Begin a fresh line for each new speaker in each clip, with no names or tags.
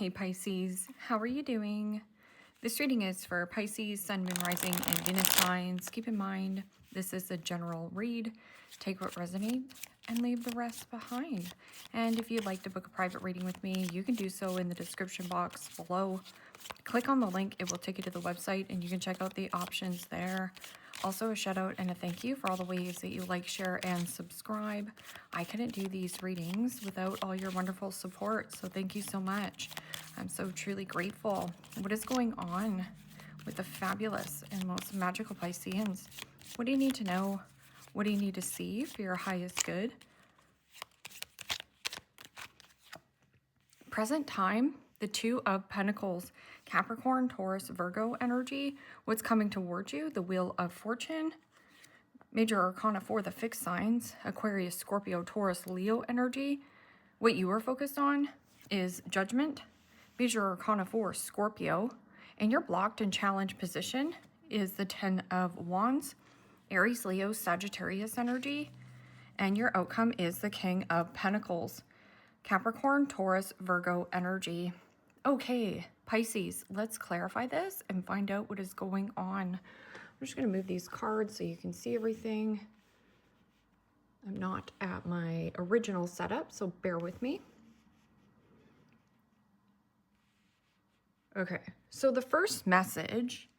Hey Pisces, how are you doing? This reading is for Pisces, Sun, Moon, Rising, and Venus signs. Keep in mind, this is a general read. Take what resonates and leave the rest behind. And if you'd like to book a private reading with me, you can do so in the description box below. Click on the link, it will take you to the website, and you can check out the options there. Also, a shout out and a thank you for all the ways that you like, share, and subscribe. I couldn't do these readings without all your wonderful support, so thank you so much. I'm so truly grateful. What is going on with the fabulous and most magical Pisceans? What do you need to know? What do you need to see for your highest good? Present time, the Two of Pentacles, Capricorn, Taurus, Virgo energy. What's coming towards you? The Wheel of Fortune. Major Arcana for the fixed signs, Aquarius, Scorpio, Taurus, Leo energy. What you are focused on is Judgment. Major Arcana for Scorpio. And your blocked and challenged position is the Ten of Wands. Aries, Leo, Sagittarius energy. And your outcome is the King of Pentacles. Capricorn, Taurus, Virgo energy. Okay, Pisces, let's clarify this and find out what is going on. I'm just going to move these cards so you can see everything. I'm not at my original setup, so bear with me. Okay, so the first message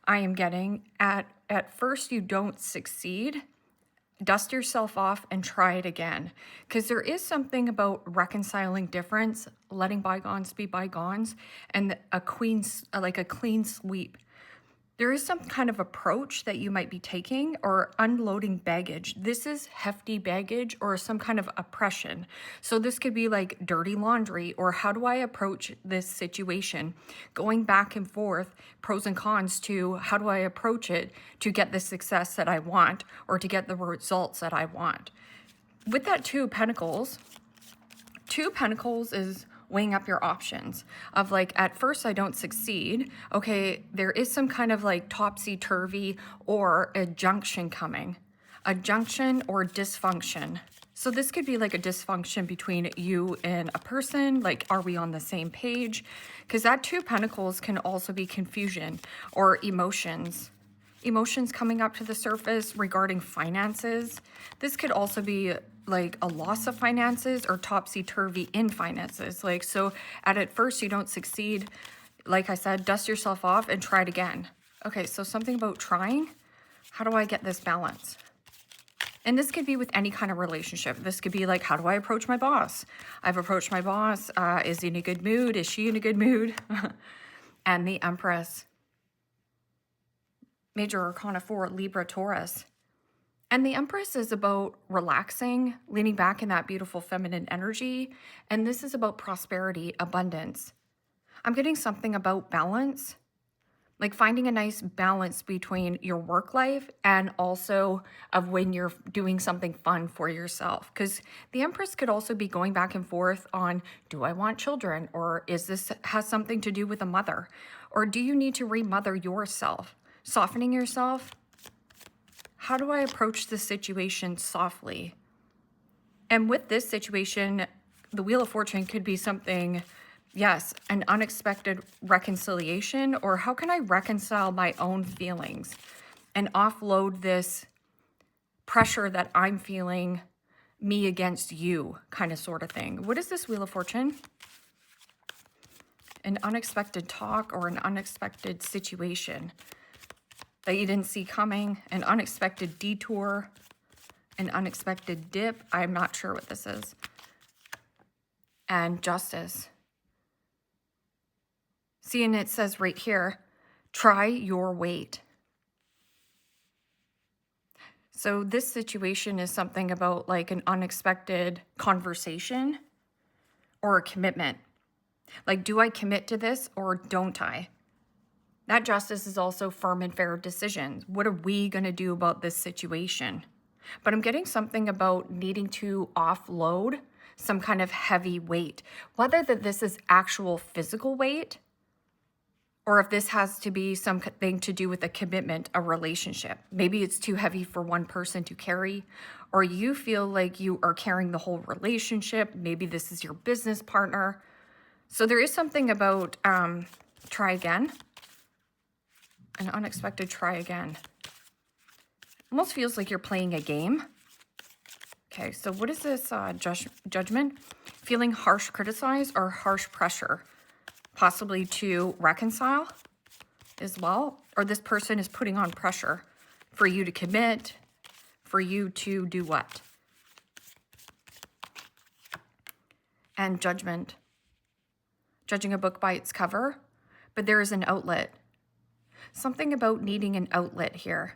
I am getting, at first you don't succeed. Dust yourself off and try it again, because there is something about reconciling difference, letting bygones be bygones, and a clean sweep. There is some kind of approach that you might be taking, or unloading baggage. This is hefty baggage or some kind of oppression. So this could be like dirty laundry, or how do I approach this situation? Going back and forth, pros and cons to how do I approach it to get the success that I want, or to get the results that I want. With that Two of Pentacles is weighing up your options of like, at first I don't succeed. Okay, there is some kind of like topsy-turvy or a junction coming. A junction or dysfunction. So this could be like a dysfunction between you and a person. Like, are we on the same page? Because that Two of Pentacles can also be confusion or emotions. Emotions coming up to the surface regarding finances. This could also be like a loss of finances or topsy-turvy in finances. Like, so at first you don't succeed. Like I said, dust yourself off and try it again. Okay, so something about trying. How do I get this balance? And this could be with any kind of relationship. This could be like, how do I approach my boss? I've approached my boss. Is he in a good mood? Is she in a good mood? And the Empress. Major Arcana for Libra, Taurus. And the Empress is about relaxing, leaning back in that beautiful feminine energy. And this is about prosperity, abundance. I'm getting something about balance, like finding a nice balance between your work life and also of when you're doing something fun for yourself. Because the Empress could also be going back and forth on, do I want children? Or is this has something to do with a mother? Or do you need to remother yourself? Softening yourself. How do I approach this situation softly? And with this situation, the Wheel of Fortune could be something, yes, an unexpected reconciliation, or how can I reconcile my own feelings and offload this pressure that I'm feeling, me against you kind of sort of thing. What is this Wheel of Fortune? An unexpected talk or an unexpected situation that you didn't see coming, an unexpected detour, an unexpected dip. I'm not sure what this is. And Justice. See, and it says right here, try your weight. So this situation is something about like an unexpected conversation or a commitment. Like, do I commit to this or don't I? That Justice is also firm and fair decisions. What are we going to do about this situation? But I'm getting something about needing to offload some kind of heavy weight, whether that this is actual physical weight or if this has to be something to do with a commitment, a relationship. Maybe it's too heavy for one person to carry, or you feel like you are carrying the whole relationship. Maybe this is your business partner. So there is something about try again. An unexpected try again. Almost feels like you're playing a game. Okay, so what is this judgment? Feeling harsh criticized or harsh pressure, possibly to reconcile as well. Or this person is putting on pressure for you to commit, for you to do what? And judgment. Judging a book by its cover, but there is an outlet. Something about needing an outlet here.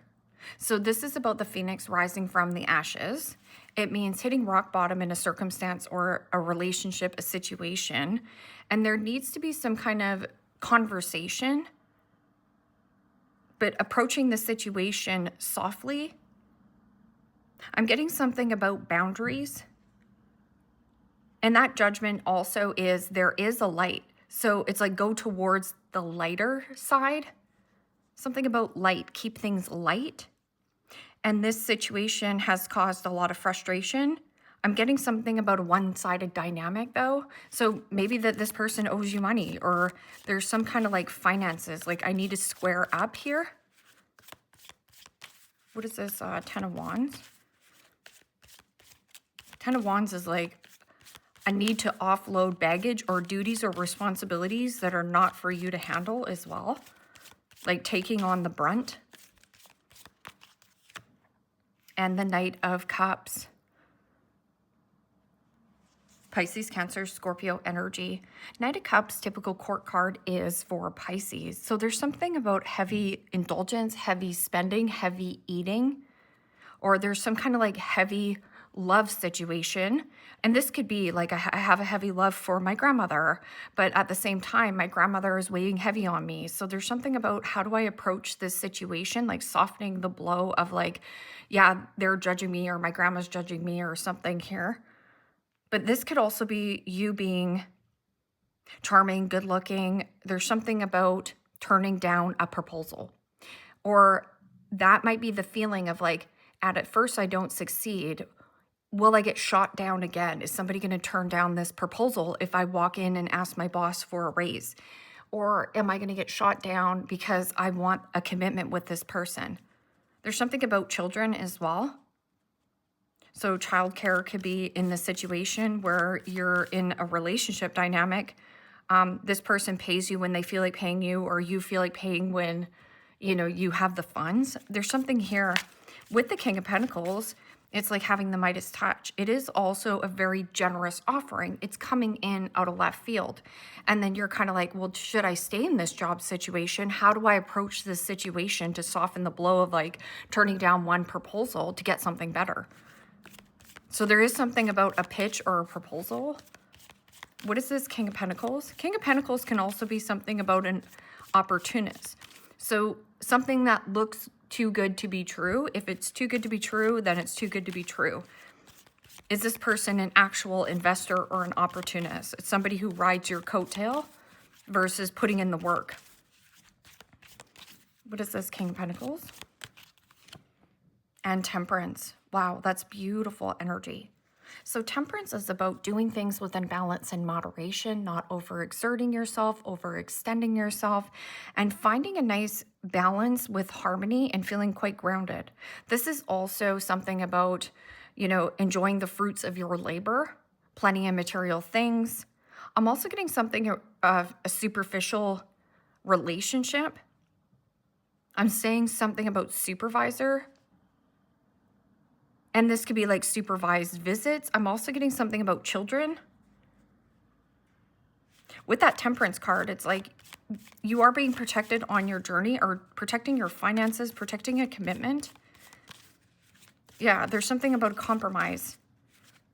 So this is about the phoenix rising from the ashes. It means hitting rock bottom in a circumstance or a relationship, a situation, and there needs to be some kind of conversation, but approaching the situation softly. I'm getting something about boundaries. And that judgment also is there is a light. So it's like go towards the lighter side. Something about light, keep things light. And this situation has caused a lot of frustration. I'm getting something about a one-sided dynamic though. So maybe that this person owes you money or there's some kind of like finances, like I need to square up here. What is this? 10 of Wands. 10 of Wands is like a need to offload baggage or duties or responsibilities that are not for you to handle as well. Like taking on the brunt. And the Knight of Cups. Pisces, Cancer, Scorpio energy. Knight of Cups, typical court card, is for Pisces. So there's something about heavy indulgence, heavy spending, heavy eating, or there's some kind of like heavy love situation. And this could be like I have a heavy love for my grandmother, but at the same time, my grandmother is weighing heavy on me. So there's something about how do I approach this situation, like softening the blow of like, yeah, they're judging me or my grandma's judging me or something here. But this could also be you being charming, good looking. There's something about turning down a proposal. Or that might be the feeling of like, at first I don't succeed. Will I get shot down again? Is somebody going to turn down this proposal if I walk in and ask my boss for a raise? Or am I going to get shot down because I want a commitment with this person? There's something about children as well. So childcare could be in the situation where you're in a relationship dynamic. This person pays you when they feel like paying you, or you feel like paying when, you have the funds. There's something here with the King of Pentacles. It's like having the Midas touch. It is also a very generous offering. It's coming in out of left field. And then you're kind of like, well, should I stay in this job situation? How do I approach this situation to soften the blow of like turning down one proposal to get something better? So there is something about a pitch or a proposal. What is this King of Pentacles? King of Pentacles can also be something about an opportunist. So something that looks too good to be true. If it's too good to be true, then it's too good to be true. Is this person an actual investor or an opportunist? It's somebody who rides your coattail versus putting in the work. What is this King of Pentacles? And Temperance. Wow, that's beautiful energy. So temperance is about doing things within balance and moderation, not overexerting yourself, overextending yourself, and finding a nice balance with harmony and feeling quite grounded. This is also something about, enjoying the fruits of your labor, plenty of material things. I'm also getting something of a superficial relationship. I'm saying something about supervisor. And this could be like supervised visits. I'm also getting something about children. With that Temperance card, it's like you are being protected on your journey, or protecting your finances, protecting a commitment. Yeah, there's something about a compromise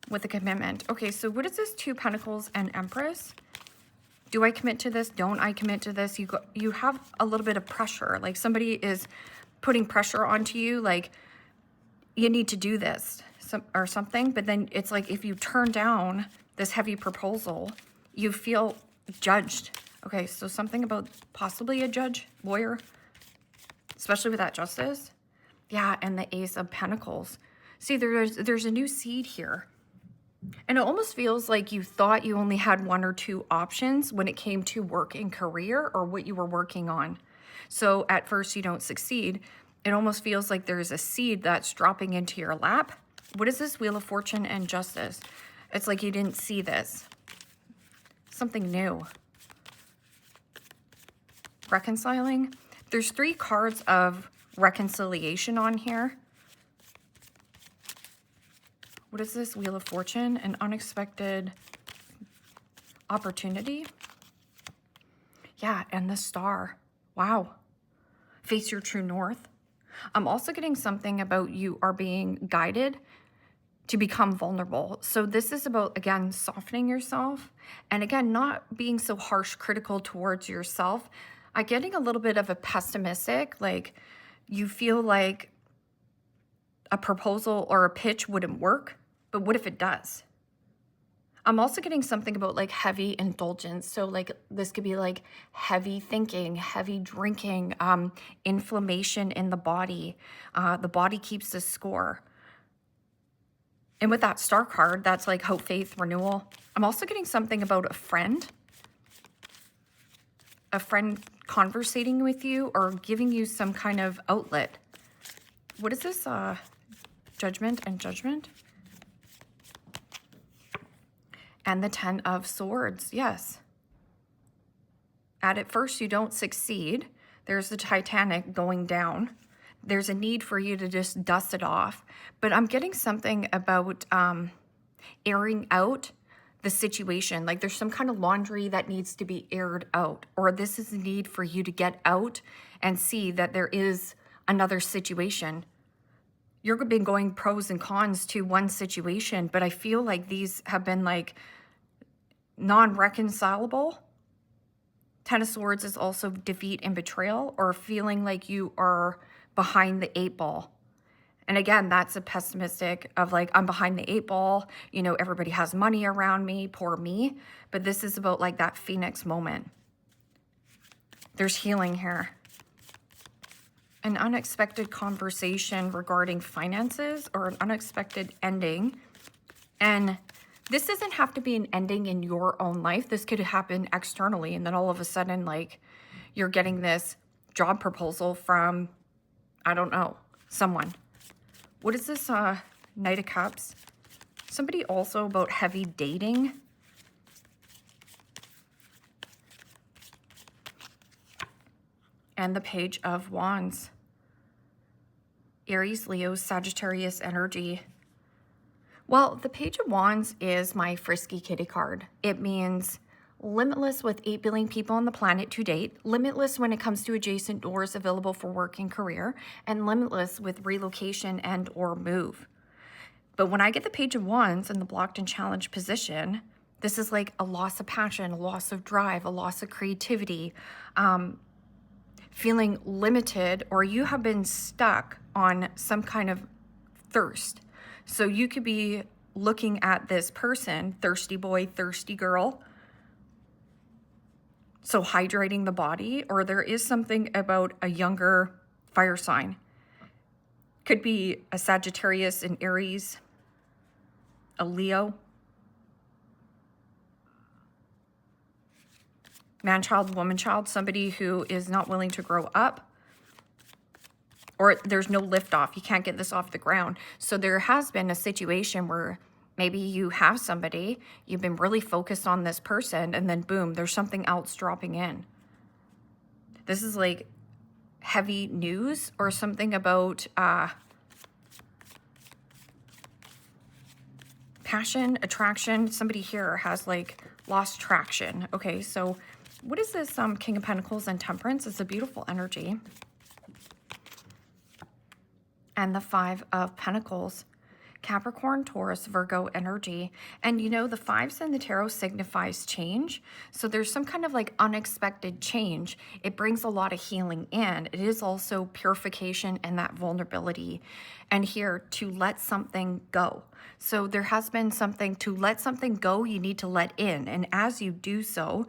with a commitment. Okay, so what is this? 2 Pentacles and Empress. Do I commit to this? Don't I commit to this? You have a little bit of pressure. Like somebody is putting pressure onto you, like, you need to do this or something. But then it's like if you turn down this heavy proposal, you feel judged. Okay, so something about possibly a judge, lawyer, especially with that Justice. Yeah, and the Ace of Pentacles. See, there's a new seed here. And it almost feels like you thought you only had one or two options when it came to work and career or what you were working on. So at first you don't succeed. It almost feels like there's a seed that's dropping into your lap. What is this? Wheel of Fortune and Justice. It's like you didn't see this. Something new. Reconciling. There's 3 cards of reconciliation on here. What is this? Wheel of Fortune, an unexpected opportunity. Yeah, and the Star. Wow. Face your true north. I'm also getting something about you are being guided to become vulnerable. So this is about, again, softening yourself. And again, not being so harsh, critical towards yourself. I'm getting a little bit of a pessimistic, like you feel like a proposal or a pitch wouldn't work, but what if it does? I'm also getting something about like heavy indulgence. So like this could be like heavy thinking, heavy drinking, inflammation in the body. The body keeps the score. And with that Star card, that's like hope, faith, renewal. I'm also getting something about a friend conversating with you or giving you some kind of outlet. What is this? Judgment and Judgment. And the 10 of Swords, yes. At first you don't succeed. There's the Titanic going down. There's a need for you to just dust it off. But I'm getting something about airing out the situation. Like there's some kind of laundry that needs to be aired out. Or this is a need for you to get out and see that there is another situation. You've been going pros and cons to one situation, but I feel like these have been like non-reconcilable. 10 of Swords is also defeat and betrayal, or feeling like you are behind the 8 ball. And again, that's a pessimistic of like, I'm behind the 8 ball, you know, everybody has money around me, poor me. But this is about like that Phoenix moment. There's healing here. An unexpected conversation regarding finances or an unexpected ending. And this doesn't have to be an ending in your own life. This could happen externally. And then all of a sudden, like you're getting this job proposal from, I don't know, someone. What is this Knight of Cups? Somebody also about heavy dating. And the Page of Wands. Aries, Leo, Sagittarius energy. Well, the Page of Wands is my frisky kitty card. It means limitless with 8 billion people on the planet to date, limitless when it comes to adjacent doors available for work and career, and limitless with relocation and or move. But when I get the Page of Wands in the blocked and challenged position, this is like a loss of passion, a loss of drive, a loss of creativity, feeling limited, or you have been stuck on some kind of thirst. So you could be looking at this person, thirsty boy, thirsty girl, so hydrating the body, or there is something about a younger fire sign. Could be a Sagittarius, an Aries, a Leo. Man-child, woman-child, somebody who is not willing to grow up, or there's no lift off. You can't get this off the ground. So there has been a situation where maybe you have somebody, you've been really focused on this person, and then boom, there's something else dropping in. This is like heavy news or something about passion, attraction. Somebody here has like lost traction. Okay, so what is this King of Pentacles and Temperance? It's a beautiful energy. And the 5 of Pentacles. Capricorn, Taurus, Virgo energy. And you know, the 5s in the tarot signifies change. So there's some kind of like unexpected change. It brings a lot of healing in. It is also purification and that vulnerability. And here, to let something go. So there has been something, to let something go, you need to let in. And as you do so,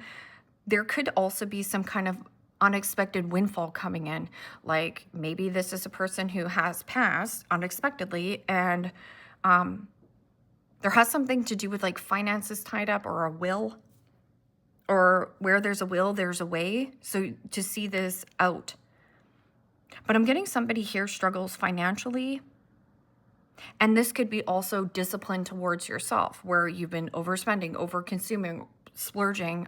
there could also be some kind of unexpected windfall coming in. Like maybe this is a person who has passed unexpectedly, and There has something to do with like finances tied up, or a will, or where there's a will, there's a way. So to see this out. But I'm getting somebody here struggles financially. And this could be also discipline towards yourself, where you've been overspending, over-consuming, splurging,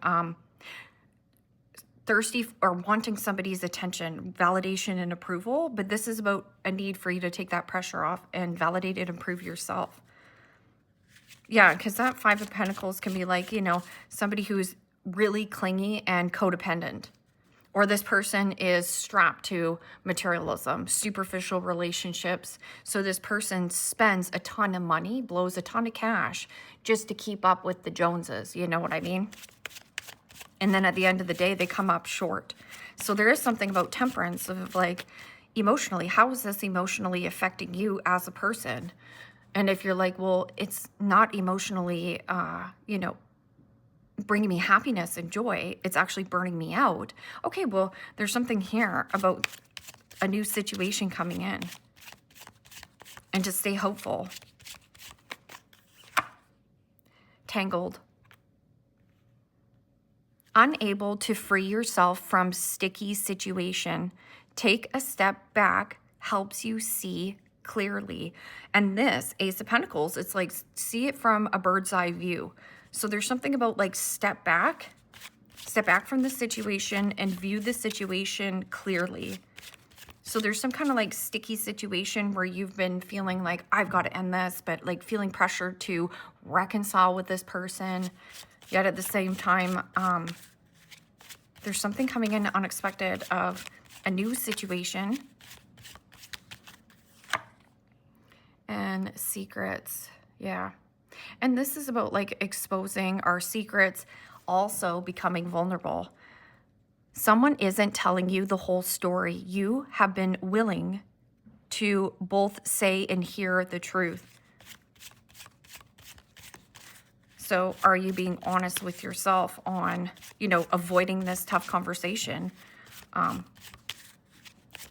thirsty or wanting somebody's attention, validation and approval. But this is about a need for you to take that pressure off and validate and improve yourself. Yeah, because that Five of Pentacles can be like, you know, somebody who's really clingy and codependent. Or this person is strapped to materialism, superficial relationships. So this person spends a ton of money, blows a ton of cash just to keep up with the Joneses. You know what I mean? And then at the end of the day, they come up short. So there is something about temperance of like emotionally, how is this emotionally affecting you as a person? And if you're like, well, it's not emotionally, you know, bringing me happiness and joy, it's actually burning me out. Okay, well, there's something here about a new situation coming in. And to stay hopeful. Tangled. Unable to free yourself from sticky situation. Take a step back helps you see clearly. And this Ace of Pentacles, it's like see it from a bird's eye view. So there's something about like step back from the situation and view the situation clearly. So there's some kind of like sticky situation where you've been feeling like, I've got to end this, but like feeling pressured to reconcile with this person. Yet at the same time, there's something coming in unexpected of a new situation. And secrets, yeah. And this is about like exposing our secrets, also becoming vulnerable. Someone isn't telling you the whole story. You have been willing to both say and hear the truth. So are you being honest with yourself on, you know, avoiding this tough conversation?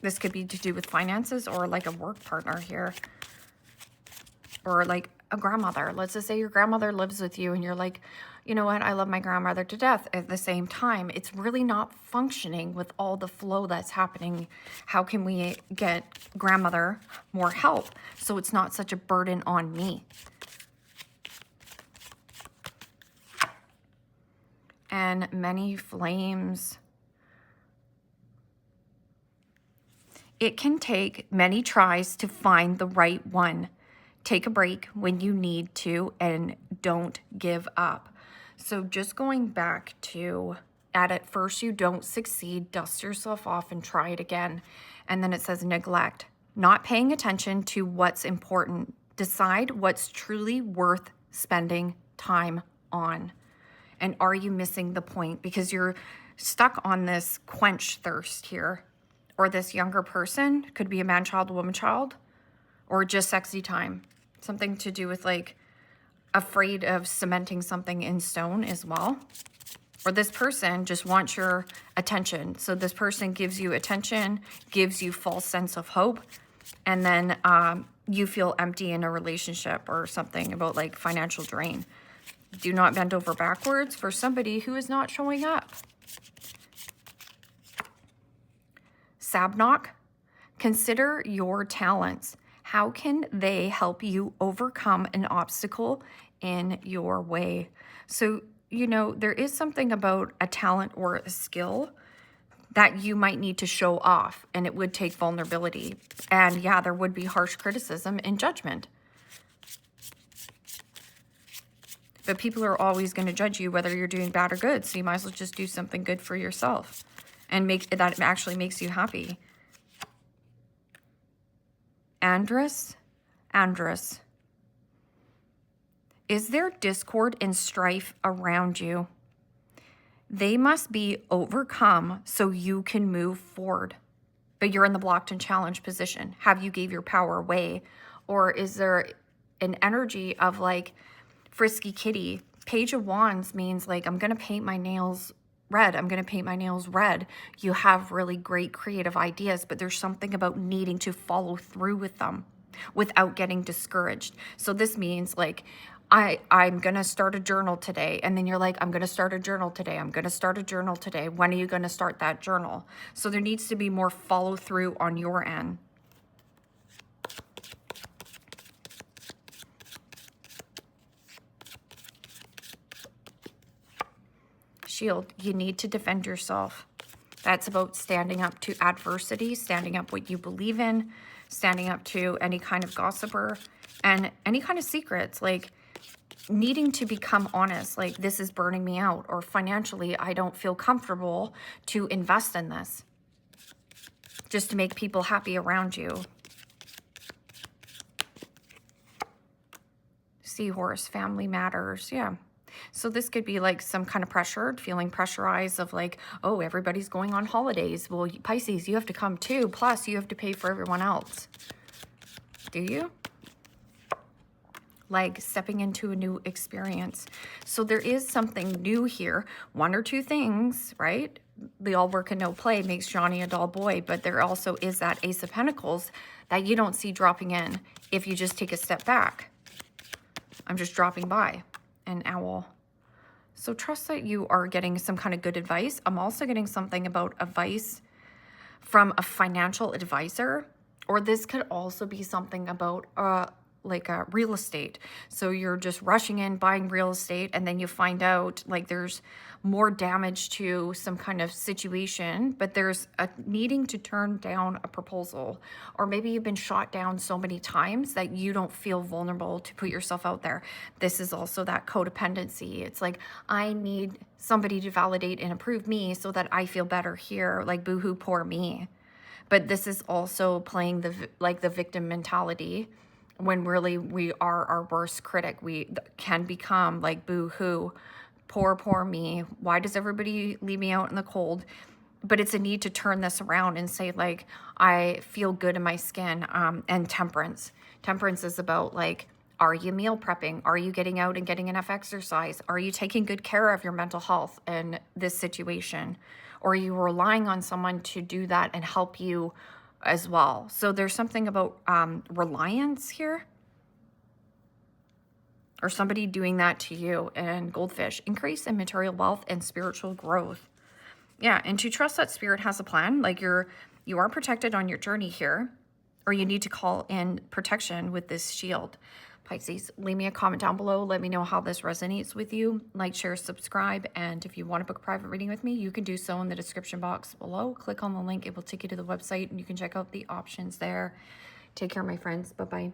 This could be to do with finances or like a work partner here. Or like a grandmother. Let's just say your grandmother lives with you and you're like, you know what, I love my grandmother to death. At the same time, it's really not functioning with all the flow that's happening. How can we get grandmother more help so it's not such a burden on me? And many flames. It can take many tries to find the right one. Take a break when you need to and don't give up. So just going back to at first you don't succeed, dust yourself off and try it again. And then it says neglect, not paying attention to what's important. Decide what's truly worth spending time on. And are you missing the point? Because you're stuck on this quench thirst here. Or this younger person, could be a man, child, woman, child, or just sexy time. Something to do with like afraid of cementing something in stone as well. Or this person just wants your attention. So this person gives you attention, gives you false sense of hope, and then you feel empty in a relationship or something about like financial drain. Do not bend over backwards for somebody who is not showing up. Sabnock, consider your talents. How can they help you overcome an obstacle in your way? So, you know, there is something about a talent or a skill that you might need to show off, and it would take vulnerability. And yeah, there would be harsh criticism and judgment. But people are always going to judge you whether you're doing bad or good. So you might as well just do something good for yourself and make that actually makes you happy. Andrus, is there discord and strife around you? They must be overcome so you can move forward. But you're in the blocked and challenged position. Have you gave your power away? Or is there an energy of like frisky kitty? Page of Wands means like, I'm going to paint my nails red. I'm going to paint my nails red. You have really great creative ideas, but there's something about needing to follow through with them without getting discouraged. So this means like, I'm going to start a journal today. And then you're like, I'm going to start a journal today. I'm going to start a journal today. When are you going to start that journal? So there needs to be more follow through on your end. Shield, you need to defend yourself. That's about standing up to adversity, standing up what you believe in, standing up to any kind of gossiper and any kind of secrets, like needing to become honest, like this is burning me out, or financially, I don't feel comfortable to invest in this just to make people happy around you. Seahorse, family matters. Yeah. So this could be like some kind of pressure, feeling pressurized of like, oh, everybody's going on holidays. Well, Pisces, you have to come too. Plus, you have to pay for everyone else. Do you? Like stepping into a new experience. So there is something new here. One or two things, right? The all work and no play makes Johnny a dull boy, but there also is that Ace of Pentacles that you don't see dropping in if you just take a step back. I'm just dropping by an owl. So trust that you are getting some kind of good advice. I'm also getting something about advice from a financial advisor, or this could also be something about like a real estate. So you're just rushing in, buying real estate, and then you find out like there's more damage to some kind of situation, but there's a needing to turn down a proposal, or maybe you've been shot down so many times that you don't feel vulnerable to put yourself out there. This is also that codependency. It's like, I need somebody to validate and approve me so that I feel better here, like boohoo, poor me. But this is also playing the victim mentality, when really we are our worst critic. We can become like boo-hoo, poor me. Why does everybody leave me out in the cold? But it's a need to turn this around and say like, I feel good in my skin. And temperance. Temperance is about like, are you meal prepping? Are you getting out and getting enough exercise? Are you taking good care of your mental health in this situation? Or are you relying on someone to do that and help you as well? So there's something about reliance here, or somebody doing that to you. And goldfish, increase in material wealth and spiritual growth. Yeah, and to trust that spirit has a plan. Like you are protected on your journey here, or you need to call in protection with this shield. Pisces, leave me a comment down below. Let me know how this resonates with you. Like, share, subscribe. And if you want to book a private reading with me, you can do so in the description box below. Click on the link. It will take you to the website and you can check out the options there. Take care, my friends. Bye-bye.